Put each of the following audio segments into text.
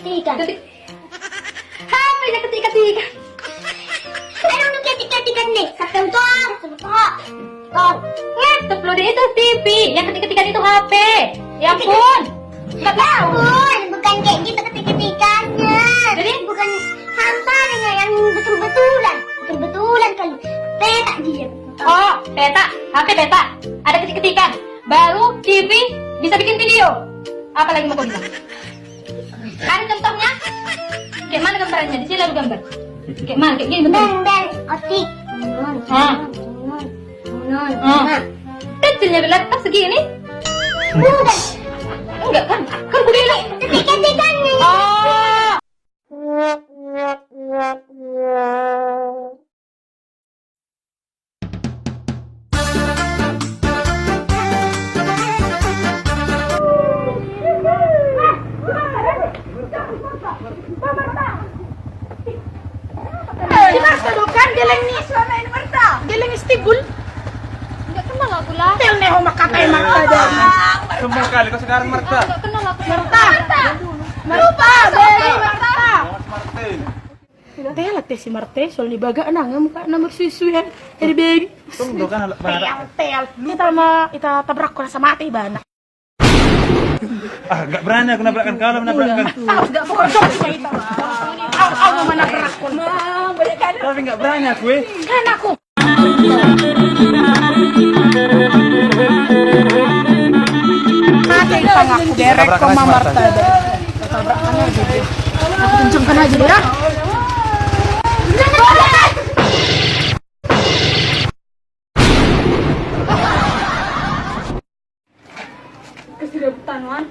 ketik-ketikan. HP nya ketik-ketikan. Anong ketik-ketikan nih? Sampai utor. Utor. Ngetep loh, itu TV. Yang ketik-ketikan itu HP. Ya ampun. Nggak tahu. Bukan kayak gitu ketik-ketikannya. Jadi? Bukan hamparnya yang betul-betulan. Betul-betulan kali. Petak dia. Oh, peta. HP peta. Ada ketik-ketikan. Baru TV bisa bikin video. Apa lagi mau kau bilang? Ada contohnya? Kayak mana gambarannya? Di sini lalu gambar. Kayak mana? Kayak gini bentuk. Dan otik. Kecilnya laptop segini. Bukan. Enggak kan? Kan gue bilang. Ketik-ketikannya. Oh. Di Marta do kan geleng ni sana ini Marta. Geleng istibul. Enggak kenal aku lah. Tel ne ho makatay Marta dari. Semua kali kau sekarang Marta. Enggak kenal aku. Marta. Marta, dari Marta. Martin. Teh lah teh si Marta, soalnya baga nang muka na magsusuy han. Eri baby. Tunggu kan Tel. Ita tabrak ko na sa mati ba na. enggak berani aku nabrakkan kau lah menabrakkan. Enggak bocok sa ita. Aw mo manabrak ko na. Balikan. Tapi enggak berani aku Kan ako. Mati pang aku derek ko ma Marta. Tabrakan aja dia. Aku kencengkan aja dia. Kesirabutan wan.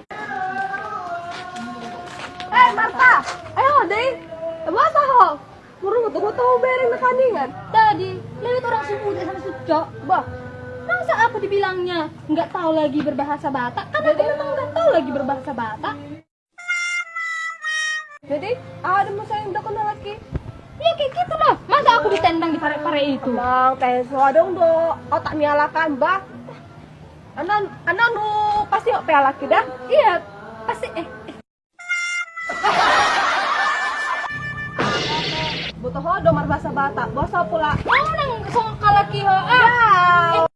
Marta, ayo deh. Masa ho? Murung tuh bereng na kaningan. Tadi lewat orang suku sama sucok. Bah, Masa aku dibilangnya nggak tahu lagi berbahasa Batak? Kan aku memang nggak tahu lagi berbahasa Batak. jadi ada masa yang udah kenal lagi. Ya kayak gitu loh. Masa aku ditendang di pare-pare itu? Bang, teh dong do otak nyalakan bah. Anan nu pasti ope laki dah. Iya, pasti Butuh ho do berbahasa Batak. Bosa pula. oh nang song kalaki ho. Ah,